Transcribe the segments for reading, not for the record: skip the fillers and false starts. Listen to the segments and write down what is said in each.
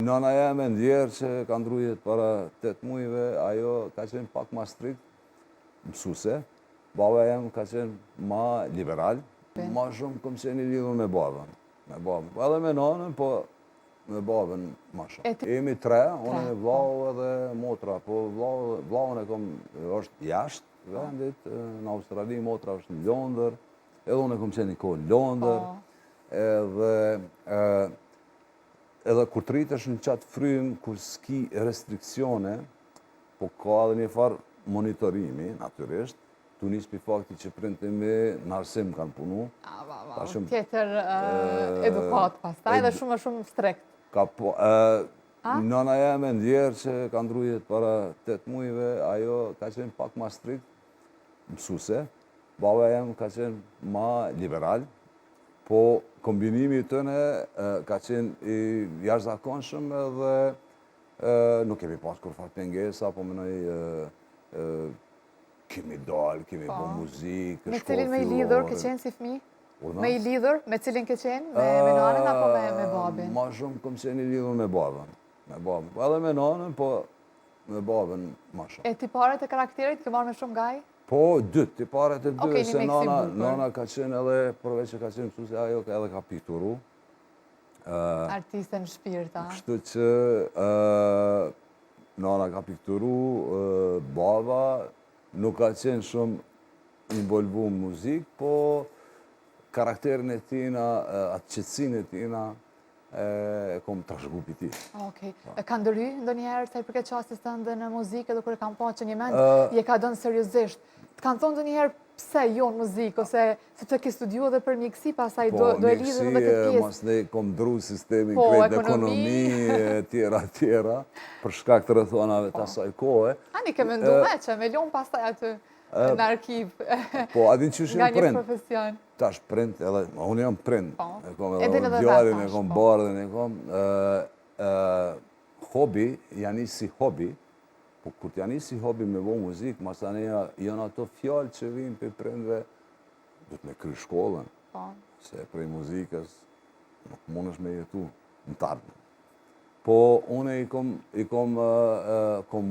Nana jam e ndjerë që ka ndru jetë para 8 mujve, ajo ka qenë pak ma strikt, mësuse. Baba jam ka qenë ma liberal, ma shumë kom qenë i lidhur me babën. Edhe me nanën, po me babën ma shumë. Jemi 3, unë e vlau edhe motra, po vlaun e kom është jashtë vendit, në Australi, motra është në Londër, edhe unë e kom qenë një kohë në Londër, edhe kur të rritesh në qatë frymë, kur s'ki restriksione, po ka edhe një farë monitorimi, natyrisht, tu njës për fakti që printimi në arsim kanë punu. Tjetër edukat pastaj dhe shumë strekt. Nana jam e ndjerë që ka ndru jetë para 8 mujve, ajo ka qenë pak ma strikt, mësuse. Baba jam ka qenë ma liberal, po kombinimi tëne ka qenë i jashtëzakonshëm edhe nuk kemi pas kur fat pengesa, po mënoj kemi dalë, kemi bo muzikë, me cilin me i lidhur ke qenë si fmi? Me i lidhur, me cilin ke qenë? Me nanën apo me babin? Ma shumë kom qenë i lidhur me babën. Edhe me nanën, po me babën ma shumë. E tiparet e karakterit ke marrë me shumë gaj? Po, tiparet e dy, se nana ka qenë edhe, përveç që ka qenë mësuse, ajo edhe ka pikturu. Artiste në shpirta. Kështu që nana ka pikturu, baba nuk ka qenë shumë involvu në muzikë, po karakterin e tina, atë qëtësin e tina, e kom trashëgu për ti. E ka ndëry ndonjëherë sa i përket qastis të ndë në muzikë, edhe kërë kam pa që një mend je ka dënë seriosisht. Të kanë thonë ndonjëherë pse jo në muzikë, ose se të ke studiu edhe për mjekësi, pasaj do e lidhën edhe këtë pjesë. Mas ne kom dru sistemin krejt ekonomi, tjera, për shkak të rëthonave të asaj kohë. Ani ke mendu me që me ljonë pasaj aty në arkiv. Po, adin që nga një profesion. Tash print, edhe, unë jam print. E kom edhe djarin, e kom bardhen, e kom. Hobi, janë si hobi, po kur t'janë si hobi me bo muzikë, mas tani janë ato fjallë që vinë për prindve, du të me kry shkollën, se prej muzikës nuk mund është me jetu në tarë. Po, une i kom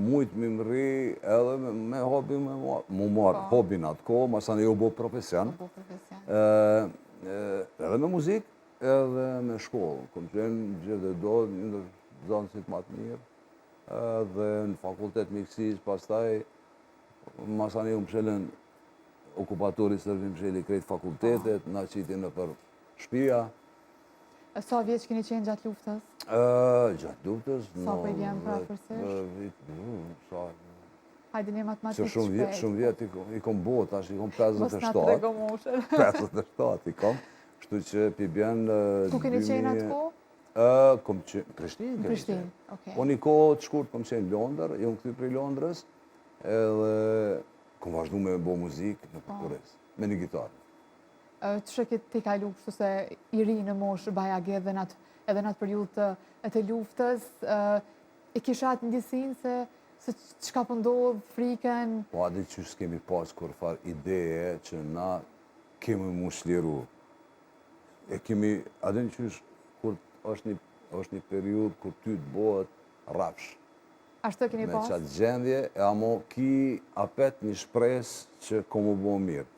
mujtë me mëri edhe me hobi mu marë hobin atë ko, mas tani u bo profesion, edhe me muzikë, edhe me shkollë. Kom qenë gjithë dhe do, një zanësit ma të mirë, dhe në fakultet mjekësis, pastaj, masani u mshelen okupatori sërbim msheli krejt fakultetet, na qitin në për shpia. Sa vjeç keni qenë gjatë luftës? Gjatë luftës? Sa për i vjen pra përsisht? Hajde një matematikë shpejt. Shumë vjet i kom bot, tash i kom 57. Mos na trego moshën. 57 i kom, kështu që pi bjen... Ku keni qenë atë ko? Kom qenë, Prishtinë. Prishtinë, okej. Po një kohë të shkurt kom qenë Londër, jom këty prej Londrës, edhe kom vazhdu me bo muzikë në Përkures, me një gitarë. Të shëkit ti ka luftë, se i ri në moshë bajag edhe në atë periudhë të luftës, e kisha atë ndjesinë se çka po ndodh, frikën? Po adi që s'kemi pas kur farë ideje që na kemi mu shliru. E kemi, adi që kur është një periudhë kur ty të bëhet rafsh. Ashtu keni pas? Me qatë gjendje, e amo ki apet një shpresë që komu bo mirë.